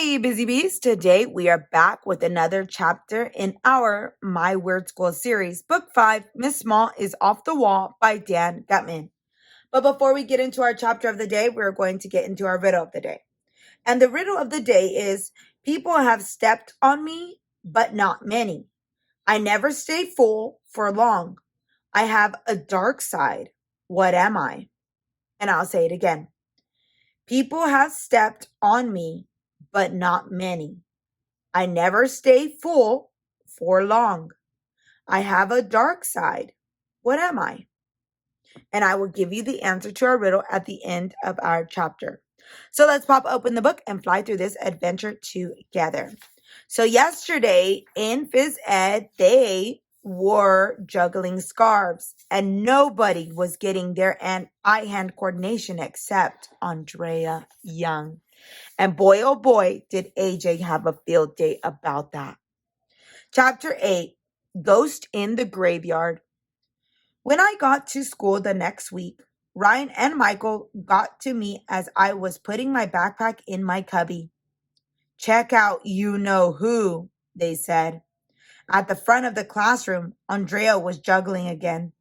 Hey, Busy Bees. Today we are back with another chapter in our My Weird School series. Book 5, Miss Small is Off the Wall by Dan Gutman. But before we get into our chapter of the day, we're going to get into our riddle of the day. And the riddle of the day is, people have stepped on me, but not many. I never stay full for long. I have a dark side. What am I? And I'll say it again. People have stepped on me, but not many. I never stay full for long. I have a dark side. What am I? And I will give you the answer to our riddle at the end of our chapter. So let's pop open the book and fly through this adventure together. So yesterday in phys ed, they were juggling scarves and nobody was getting their eye-hand coordination except Andrea Young. And boy, oh boy, did AJ have a field day about that. Chapter 8, Ghost in the Graveyard. When I got to school the next week, Ryan and Michael got to me as I was putting my backpack in my cubby. Check out you-know-who, they said. At the front of the classroom, Andrea was juggling again.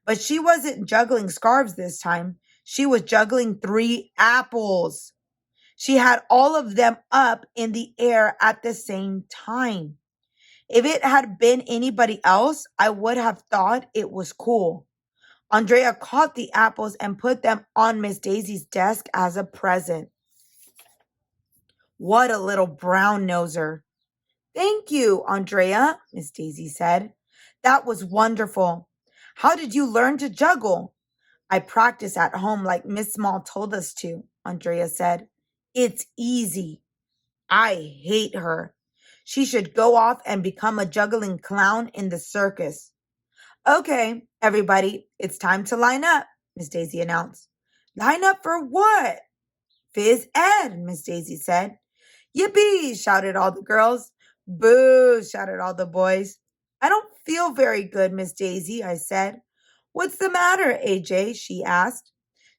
But she wasn't juggling scarves this time. She was juggling 3 apples. She had all of them up in the air at the same time. If it had been anybody else, I would have thought it was cool. Andrea caught the apples and put them on Miss Daisy's desk as a present. What a little brown noser. Thank you, Andrea, Miss Daisy said. That was wonderful. How did you learn to juggle? I practice at home like Miss Small told us to, Andrea said. It's easy. I hate her. She should go off and become a juggling clown in the circus. Okay, everybody, it's time to line up, Miss Daisy announced. Line up for what? Phys ed, Miss Daisy said. Yippee, shouted all the girls. Boo, shouted all the boys. I don't feel very good, Miss Daisy, I said. What's the matter, AJ? She asked.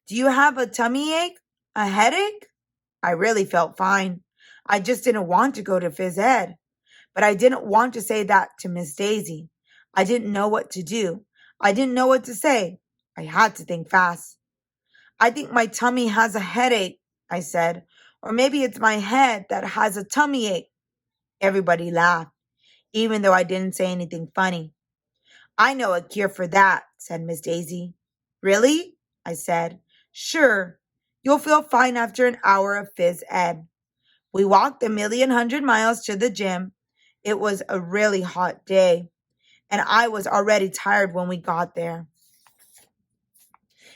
Do you have a tummy ache? A headache? I really felt fine. I just didn't want to go to phys ed. But I didn't want to say that to Miss Daisy. I didn't know what to do. I didn't know what to say. I had to think fast. I think my tummy has a headache, I said. Or maybe it's my head that has a tummy ache. Everybody laughed, even though I didn't say anything funny. I know a cure for that, said Miss Daisy. Really? I said. Sure. You'll feel fine after an hour of phys ed. We walked 1,100,000 miles to the gym. It was a really hot day, and I was already tired when we got there.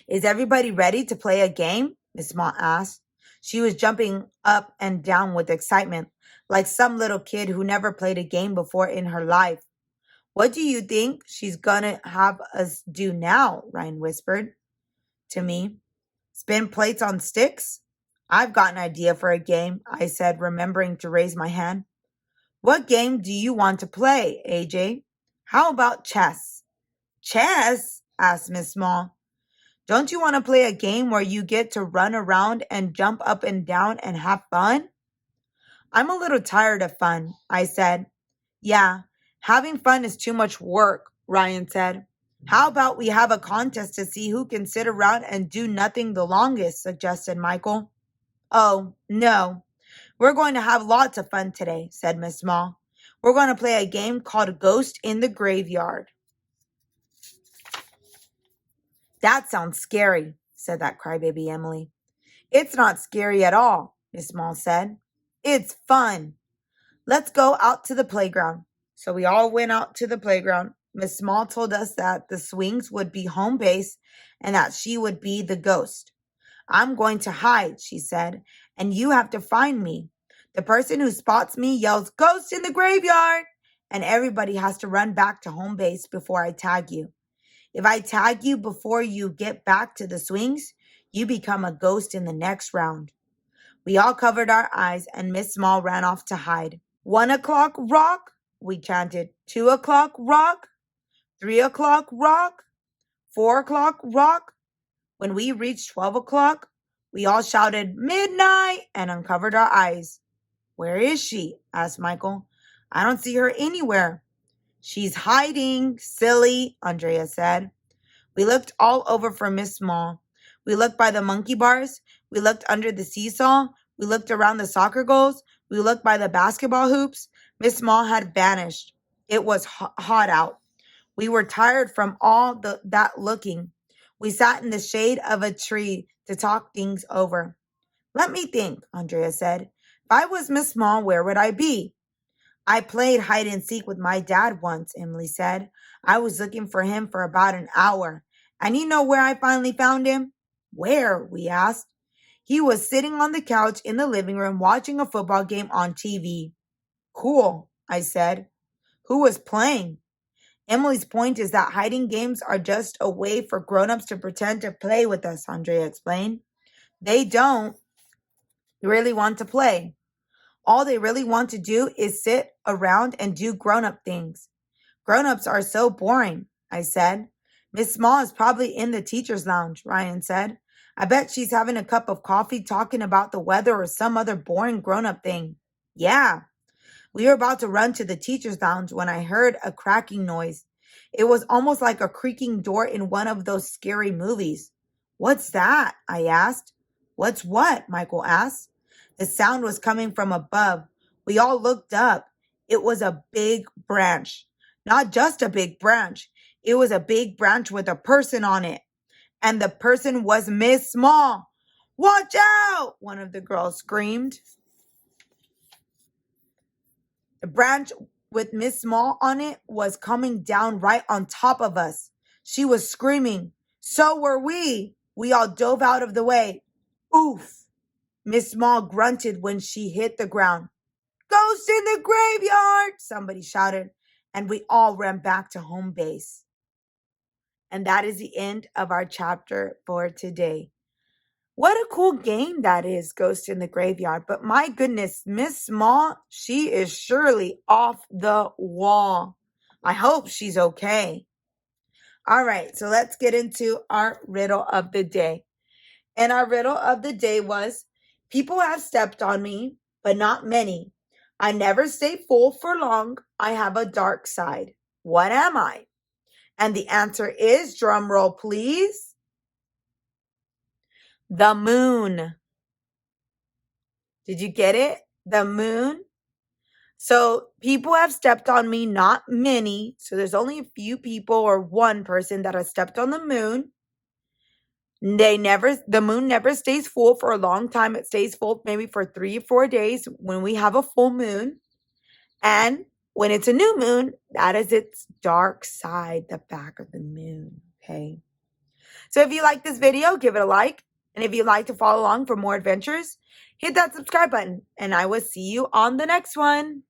Is everybody ready to play a game? Miss Mott asked. She was jumping up and down with excitement, like some little kid who never played a game before in her life. What do you think she's gonna have us do now? Ryan whispered to me. Spin plates on sticks? I've got an idea for a game, I said, remembering to raise my hand. What game do you want to play, AJ? How about chess? Chess? Asked Miss Small. Don't you want to play a game where you get to run around and jump up and down and have fun? I'm a little tired of fun, I said. Yeah, having fun is too much work, Ryan said. How about we have a contest to see who can sit around and do nothing the longest, suggested Michael. Oh, no. We're going to have lots of fun today, said Miss Small. We're going to play a game called Ghost in the Graveyard. That sounds scary, said that crybaby Emily. It's not scary at all, Miss Small said. It's fun. Let's go out to the playground. So we all went out to the playground. Miss Small told us that the swings would be home base and that she would be the ghost. I'm going to hide, she said, and you have to find me. The person who spots me yells, Ghost in the graveyard! And everybody has to run back to home base before I tag you. If I tag you before you get back to the swings, you become a ghost in the next round. We all covered our eyes and Miss Small ran off to hide. 1 o'clock rock, we chanted. 2 o'clock rock. 3 o'clock rock. 4 o'clock rock. When we reached 12 o'clock, we all shouted midnight and uncovered our eyes. Where is she? Asked Michael. I don't see her anywhere. She's hiding, silly, Andrea said. We looked all over for Miss Small. We looked by the monkey bars. We looked under the seesaw. We looked around the soccer goals. We looked by the basketball hoops. Miss Small had vanished. It was hot out. We were tired from all that looking. We sat in the shade of a tree to talk things over. Let me think, Andrea said. If I was Miss Small, where would I be? I played hide and seek with my dad once, Emily said. I was looking for him for about an hour. And you know where I finally found him? Where? We asked. He was sitting on the couch in the living room watching a football game on TV. Cool, I said. Who was playing? Emily's point is that hiding games are just a way for grown-ups to pretend to play with us, Andrea explained. They don't really want to play. All they really want to do is sit around and do grown-up things. Grown-ups are so boring, I said. Miss Small is probably in the teacher's lounge, Ryan said. I bet she's having a cup of coffee talking about the weather or some other boring grown-up thing. Yeah. We were about to run to the teacher's lounge when I heard a cracking noise. It was almost like a creaking door in one of those scary movies. What's that? I asked. What's what? Michael asked. The sound was coming from above. We all looked up. It was a big branch. Not just a big branch. It was a big branch with a person on it. And the person was Miss Small. Watch out! One of the girls screamed. The branch with Miss Small on it was coming down right on top of us. She was screaming. So were we. We all dove out of the way. Oof! Miss Small grunted when she hit the ground. Ghost in the graveyard! Somebody shouted, and we all ran back to home base. And that is the end of our chapter for today. What a cool game that is, Ghost in the Graveyard. But my goodness, Miss Small, she is surely off the wall. I hope she's okay. All right, so let's get into our riddle of the day. And our riddle of the day was, people have stepped on me, but not many. I never stay full for long. I have a dark side. What am I? And the answer is, drum roll please, the moon. Did you get it? The moon. So people have stepped on me, not many. So there's only a few people or one person that has stepped on the moon. The moon never stays full for a long time. It stays full maybe for 3 or 4 days when we have a full moon. And when it's a new moon, that is its dark side, the back of the moon. Okay. So if you like this video, give it a like. And if you'd like to follow along for more adventures, hit that subscribe button. And I will see you on the next one.